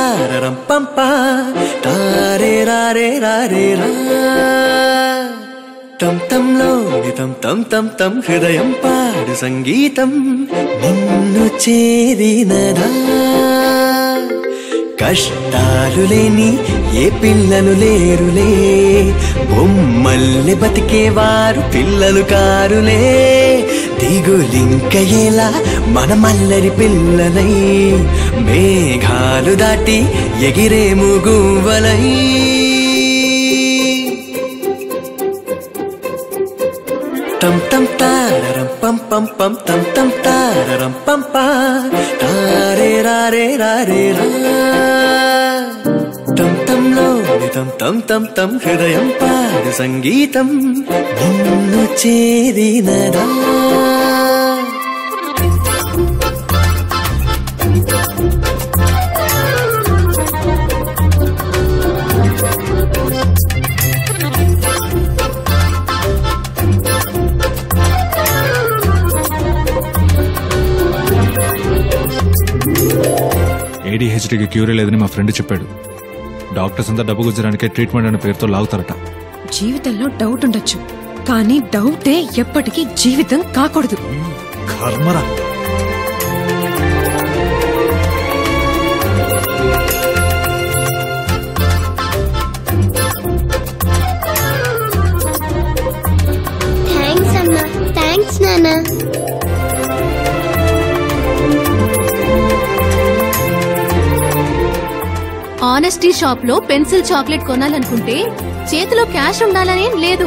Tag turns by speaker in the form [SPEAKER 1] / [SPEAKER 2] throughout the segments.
[SPEAKER 1] తారరం పంప తారే రారే రారే రా తం తంలోని తం తం తం తం హృదయం పాడు సంగీతం నిన్ను చేరినదా కష్టాలు లేని ఏ పిల్లలు లేరులే బొమ్మల్ని బతికేవారు పిల్లలు కారులే దిగులింక ఎలా మన మల్లరి పిల్లలై మేఘాలు దాటి ఎగిరేము గువ్వలై తం తం తారరం పం పం పం తం తం తారరం పం ప తారే రారే రారే రా తం తంలోని తం తం తం తం హృదయం పాడు సంగీతం నిన్ను చేరినదా
[SPEAKER 2] ADHDకి క్యూరే లేదని మా ఫ్రెండ్ చెప్పాడు. డాక్టర్స్ అంతా డబ్బు గుజ్జరానికే ట్రీట్మెంట్ అనే పేరుతో లాగుతారట.
[SPEAKER 3] జీవితంలో డౌట్ ఉండొచ్చు, కానీ డౌటే ఎప్పటికీ జీవితం కాకూడదు.
[SPEAKER 2] కర్మరా.
[SPEAKER 4] థ్యాంక్స్ అమ్మా. థ్యాంక్స్ నాన్న.
[SPEAKER 5] ఆనెస్టీ షాప్ లో పెన్సిల్ చాక్లెట్ కొనాలనుకుంటే చేతిలో క్యాష్ ఉండాలనేం లేదు.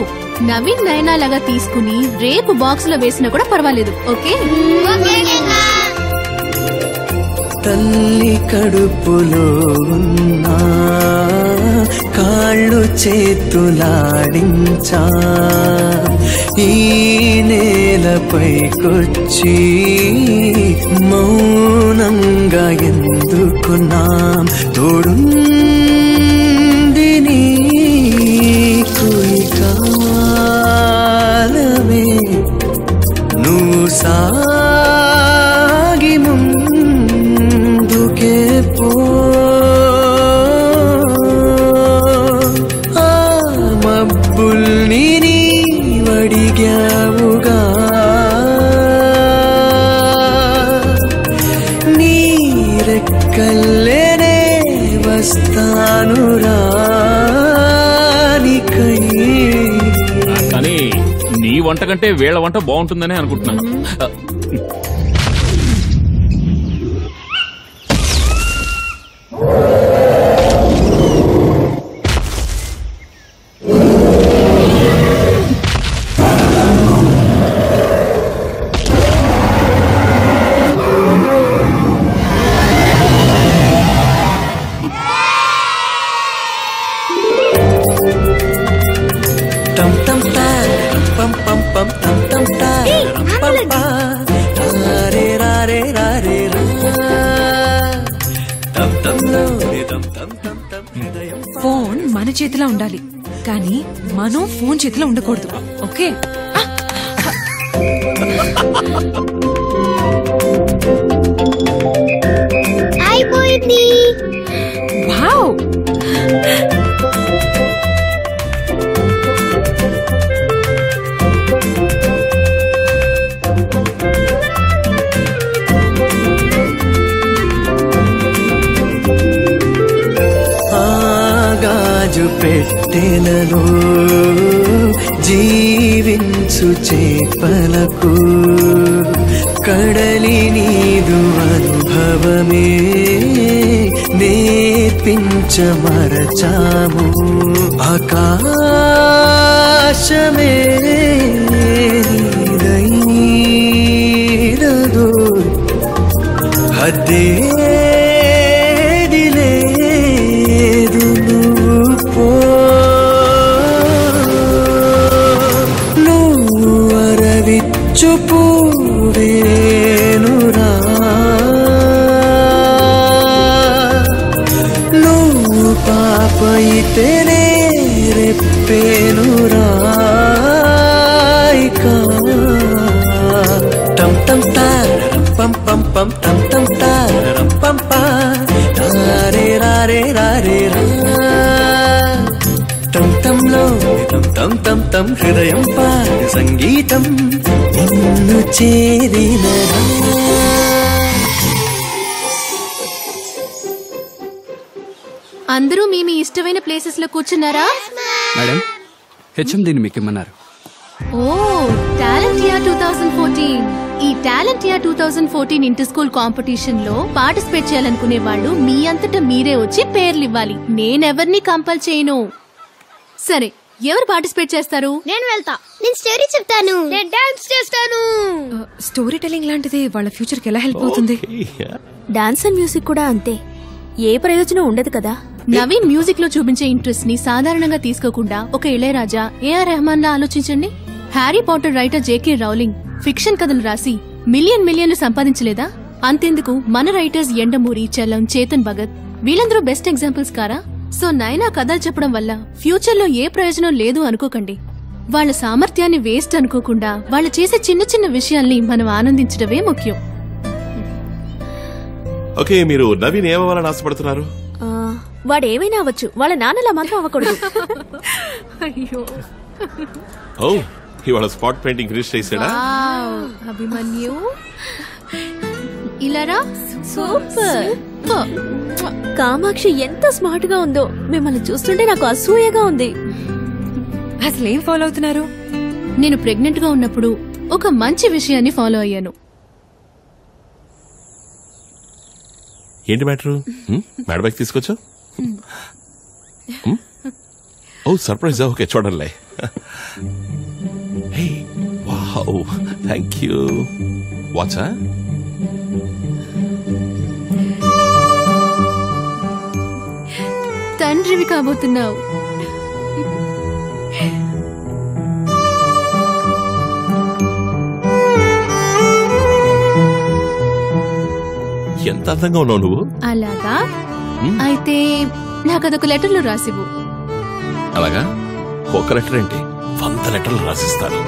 [SPEAKER 5] నవీన్ నయనా లాగా తీసుకుని రేపు బాక్స్ లో వేసినా కూడా పర్వాలేదు. ఓకే?
[SPEAKER 1] తల్లి కడుపులో ఉన్నా కాళ్ళు చేతులాడించా ఈ నేలపైకొచ్చి మౌనంగా ఎందుకున్నాం తోడుంది నీకు కాలమే నువ్వు సాగి ముందుకే పో ఆ మబ్బుల్ని నీవడిగావుగా నీరెక్కల్లేనే వస్తాను రానికై.
[SPEAKER 6] కానీ నీ వంట కంటే వీళ్ళ వంట బాగుంటుందని అనుకుంటున్నాను.
[SPEAKER 1] తం తం తారరం పం పం పం తం తం తారరం పం ప తారే రారే రారే రా తం తంలోని తం తం తం తం హృదయం.
[SPEAKER 3] ఫోన్ మన చేతిలో ఉండాలి, కానీ మనం ఫోన్ చేతిలో ఉండకూడదు. ఓకే?
[SPEAKER 4] అయిపోయింది.
[SPEAKER 3] వావ్!
[SPEAKER 1] ఆగాజు పెట్టెలలో జీవించు చేపలకు కడలి నీదు అనుభవమే నేర్పించమరచాము ఆకాశమే నీదైనదో హద్దేది లేదు నువ్వు పో నువ్వు అరవిచ్చు పూవేనురా నువ్వు పాపయితేనే రెప్పేనురా టం టం తారరం పం పం పం టం టం తారరం పం ప తారే రా రారే రారే రా తం తంలో తం తం తం తం హృదయం పాట సంగీతం నిన్ను చేరినరా.
[SPEAKER 5] అందరూ మీ మీ ఇష్టమైన ప్లేసెస్ లో కూర్చున్నారా?
[SPEAKER 7] మేడం హెచ్ఎండిని మీకు ఇమ్మన్నారు.
[SPEAKER 5] ఓ టాలెంట్ ఇయర్ 2014. ఈ talent year 2014 inter school competition లో పార్టిసిపేట్ చేయాలనుకునే వాళ్ళు మీ అంతటా మీరే వచ్చి పేర్లు ఇవ్వాలి. నేనెవరిని కంపల్ చేయను. సరే, ఎవరు పార్టిసిపేట్ చేస్తారు?
[SPEAKER 4] నేను వెళ్తా. నేను స్టోరీ చెప్తాను. నేను డాన్స్ చేస్తాను.
[SPEAKER 3] స్టోరీ టెల్లింగ్ లాంటిది వాళ్ళ ఫ్యూచర్ కి ఎలా హెల్ప్ అవుతుంది?
[SPEAKER 8] డాన్స్ అండ్ మ్యూజిక్ కూడా అంతే. ఏ ప్రయోజనం ఉండదు కదా.
[SPEAKER 5] నవీన్ మ్యూజిక్ లో చూపించే ఇంట్రెస్ట్ ని సాధారణంగా తీసుకోకుండా ఒక ఇళయరాజా, ఏఆర్ రెహమాన్ లా ఆలోచించండి. Harry Potter writer JK Rowling fiction కథలు రాసి మిలియన్లు సంపాదించలేదా? అంతెందుకు మన రైటర్స్ ఎండమూరి, చలం, చేతన్ భగత్ వీళ్ళందరూ బెస్ట్ ఎగ్జాంపుల్స్ కారా? సో నైనా కథలు చెప్పడం వల్ల ఫ్యూచర్ లో ఏ ప్రయోజనం లేదు అనుకోకండి. వాళ్ళ సామర్థ్యాన్ని వేస్ట్ అనుకోకుండా వాళ్ళు చేసే చిన్న చిన్న విషయాల్ని మనం ఆనందించడమే ముఖ్యం.
[SPEAKER 9] ఓకే, మీరు నవీన్ ఏమవ్వాలని ఆశపడుతున్నారు?
[SPEAKER 8] వాడేమైనా అవ్వచ్చు, వాళ్ళ నాన్నలా మాత్రం అవ్వకూడదు.
[SPEAKER 5] అయ్యో,
[SPEAKER 9] ఓ ఇవాళ స్పాట్ పెయింటింగ్ ఫినిష్ చేసాడా?
[SPEAKER 5] అభిమన్యు ఇలారా.
[SPEAKER 8] సూపర్. కామాక్షి ఎంత స్మార్ట్ గా ఉందో. మిమ్మల్ని చూస్తుంటే నాకు అసూయగా ఉంది.
[SPEAKER 3] అసలు ఏం ఫాలో అవుతున్నారు?
[SPEAKER 5] నేను ప్రెగ్నెంట్ గా ఉన్నప్పుడు ఒక మంచి విషయాన్ని ఫాలో అయ్యాను.
[SPEAKER 9] ఏంటి మ్యాటర్? మేడం బ్యాగ్ తీసుకొచ్చా? ఓ సర్ప్రైజ్. ఓకే, చూడండి. హే వావ్, థ్యాంక్ యూ. వాచా?
[SPEAKER 5] తండ్రివి కాబోతున్నావు.
[SPEAKER 9] ఎంత అందంగా ఉన్నావు నువ్వు.
[SPEAKER 5] అలాగా? అయితే నాకు అదొక లెటర్ లో రాసివ్వు.
[SPEAKER 9] అలాగా? ఒక లెటర్ ఏంటి, 100 లెటర్లు రాసిస్తాను.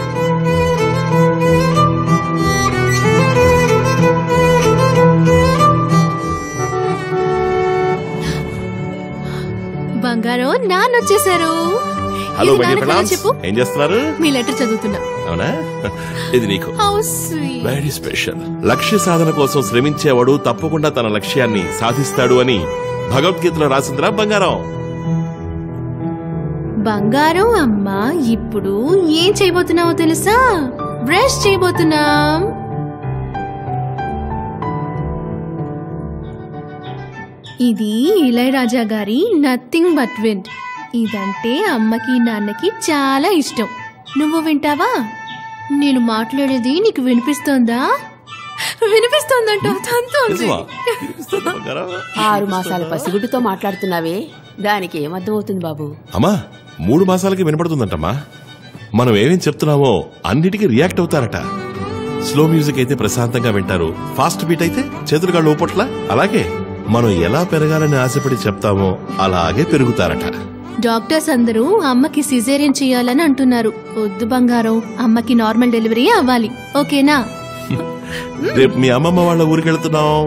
[SPEAKER 5] బంగారం, నాన్న వచ్చేసారు.
[SPEAKER 9] హలో
[SPEAKER 5] ఇది నాన్నకు చెప్పు.
[SPEAKER 9] ఏం చేస్తున్నారు?
[SPEAKER 5] మీ లెటర్ చదువుతున్నా.
[SPEAKER 9] అవునా? ఇది నీకు
[SPEAKER 5] How sweet.
[SPEAKER 9] Very special. లక్ష్య సాధన కోసం శ్రమించేవాడు తప్పకుండా తన లక్ష్యాన్ని సాధిస్తాడు అని భగవద్గీతలో రాసిందిరా బంగారం.
[SPEAKER 5] బంగారం అమ్మా, ఇప్పుడు ఏం చేయబోతున్నావో తెలుసా? బ్రష్ చేయబోతున్నాం. ఇది ఇళయరాజా గారి నథింగ్ బట్ విండ్. ఇదంటే అమ్మకి నాన్నకి చాలా ఇష్టం. నువ్వు వింటావా? నేను మాట్లాడేది నీకు వినిపిస్తోందా? వినిపిస్తోందంట.
[SPEAKER 10] 6 మాసాల పసిగుడ్డుతో మాట్లాడుతున్నావే, దానికి ఏమర్థం అవుతుంది బాబు?
[SPEAKER 9] అమ్మా, 3 మాసాలకి వినపడుతుందంటమ్మా. మనం ఏమేం చెప్తున్నామో అన్నిటికీ రియాక్ట్ అవుతారట. స్లో మ్యూజిక్ అయితే ప్రశాంతంగా వింటారు, ఫాస్ట్ బీట్ అయితే చేతులుగా లోపట్ల. అలాగే మనం ఎలా పెరగాలని ఆశపడి చెప్తామో అలాగే పెరుగుతారట.
[SPEAKER 5] డాక్టర్స్ అందరూ అమ్మకి సిజేరియన్ చేయాలని అంటున్నారు. వద్దు బంగారం, అమ్మకి నార్మల్ డెలివరీ అవ్వాలి. ఓకేనా?
[SPEAKER 9] రేపు మీ అమ్మమ్మ వాళ్ళ ఊరికి వెళ్తున్నాం.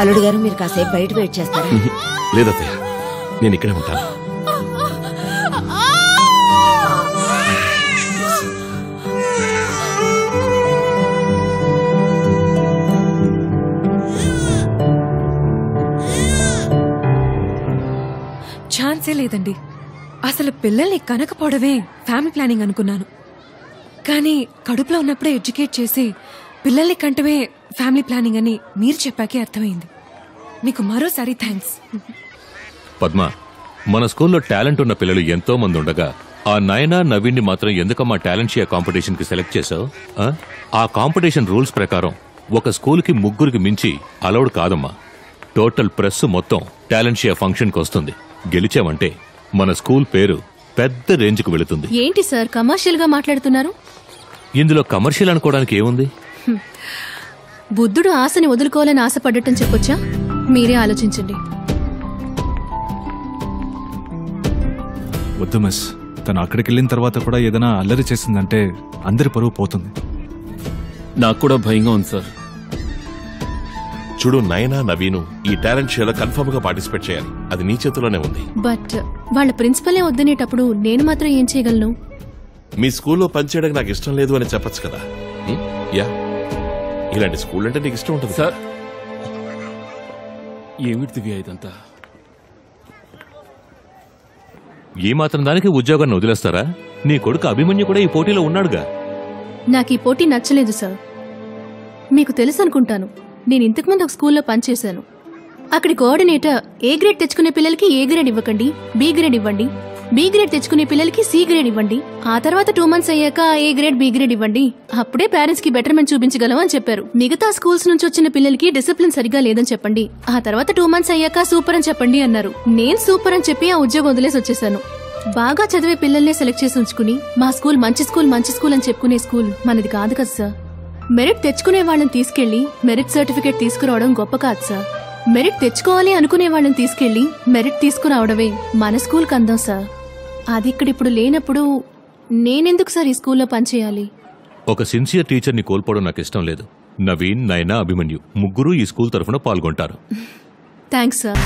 [SPEAKER 10] అల్లుడు గారు, మీరు కాసేపు బయట వెయిట్ చేస్తారా?
[SPEAKER 9] లేదత్తయ్య, నేను ఇక్కడే ఉంటాను.
[SPEAKER 3] ఛాన్సే లేదండి. అసలు పిల్లల్ని కనకపోవడమే ఫ్యామిలీ ప్లానింగ్ అనుకున్నాను. కానీ కడుపులో ఉన్నప్పుడే ఎడ్యుకేట్ చేసి పిల్లల్ని కంటమే ఫ్యామిలీ ప్లానింగ్ అని మీరు చెప్పాకే అర్థమైంది. మీకు మరోసారి థ్యాంక్స్.
[SPEAKER 11] పద్మ, మన స్కూల్లో టాలెంట్ ఉన్న పిల్లలు ఎంతో మంది ఉండగా ఆ నయనా నవీన్ని మాత్రం ఎందుకమ్మా టాలెంట్ షియా కాంపిటీషన్ కి సెలెక్ట్ చేశావు? ఆ కాంపిటీషన్ రూల్స్ ప్రకారం ఒక స్కూల్కి 3 మించి అలౌడ్ కాదమ్మా. టోటల్ ప్రెస్ మొత్తం టాలెంట్ షియా ఫంక్షన్ కి వస్తుంది. గెలిచామంటే మన స్కూల్ పేరు పెద్ద రేంజ్ కు వెళుతుంది.
[SPEAKER 5] ఏంటి సార్ కమర్షియల్ గా మాట్లాడుతున్నారు?
[SPEAKER 11] ఇందులో కమర్షియల్ అనుకోవడానికి ఏముంది?
[SPEAKER 5] బుద్ధుడు ఆశని వదులుకోవాలని ఆశపడ్డటం చెప్పొచ్చా? మీరే ఆలోచించండి.
[SPEAKER 2] వద్దు మిస్, తను అక్కడికి వెళ్ళిన తర్వాత కూడా ఏదైనా అల్లరి చేసిందంటే అందరి పరువు పోతుంది.
[SPEAKER 6] నాకు కూడా భయంగా ఉంది సార్.
[SPEAKER 9] చూడు, నయనా నవీను ఈ టాలెంట్ షోలో కన్ఫర్మ్ గా పార్టిసిపేట్ చేయాలి. అది నీ చేతిలోనే ఉంది.
[SPEAKER 5] బట్ వాళ్ళ ప్రిన్సిపలే వద్దనేటప్పుడు నేను మాత్రం ఏం చేయగలను?
[SPEAKER 9] మీ స్కూల్లో పనిచేయడానికి నాకు ఇష్టం లేదు అని చెప్పచ్చు కదా. యా, ఇలాంటి స్కూల్ అంటే నీకు ఇష్టం ఉంటుంది
[SPEAKER 6] సార్. ఏమిటి దివ్య ఇదంతా?
[SPEAKER 11] ఈ మాత్రం దానికి ఉద్యోగాన్ని వదిలేస్తారా? నీ కొడుకు అభిమన్యు కూడా ఈ పోటీలో ఉన్నాడుగా.
[SPEAKER 5] నాకు ఈ పోటీ నచ్చలేదు సార్. మీకు తెలుసు అనుకుంటాను, నేను ఇంతకుముందు ఒక స్కూల్లో పనిచేశాను. అక్కడి కోఆర్డినేటర్ ఏ గ్రేడ్ తెచ్చుకునే పిల్లలకి ఏ గ్రేడ్ ఇవ్వకండి, బి గ్రేడ్ ఇవ్వండి, బి గ్రేడ్ తెచ్చుకునే పిల్లలకి సి గ్రేడ్ ఇవ్వండి, ఆ తర్వాత 2 months అయ్యాక ఏ గ్రేడ్ బి గ్రేడ్ ఇవ్వండి, అప్పుడే పేరెంట్స్ కి బెటర్మెంట్ చూపించగలం అని చెప్పారు. మిగతా స్కూల్స్ నుంచి వచ్చిన పిల్లలకి డిసిప్లిన్ సరిగా లేదని చెప్పండి, ఆ తర్వాత 2 months అయ్యాక సూపర్ అని చెప్పండి అన్నారు. నేను సూపర్ అని చెప్పి ఆ ఉద్యోగం వదిలేసి వచ్చేసాను. బాగా చదివే పిల్లల్నే సెలెక్ట్ చేసి ఉంచుకుని మా స్కూల్ మంచి స్కూల్ అని చెప్పుకునే స్కూల్ మనది కాదు కదా సార్. మెరిట్ తెచ్చుకునే వాళ్ళని తీసుకెళ్లి మెరిట్ సర్టిఫికేట్ తీసుకురావడం గొప్ప కాదు సార్. మెరిట్ తెచ్చుకోవాలి అనుకునే వాళ్ళని తీసుకెళ్లి మెరిట్ తీసుకురావడమే మన స్కూల్కి అందం సార్. అది ఇక్కడిప్పుడు లేనప్పుడు నేనెందుకు సార్ ఈ స్కూల్లో పనిచేయాలి?
[SPEAKER 11] ఒక సిన్సియర్ టీచర్ని కోల్పోవడం నాకు ఇష్టం లేదు. నవీన్, నయనా, అభిమన్యు 3 ఈ స్కూల్ తరఫున పాల్గొంటారు.
[SPEAKER 5] Thanks sir.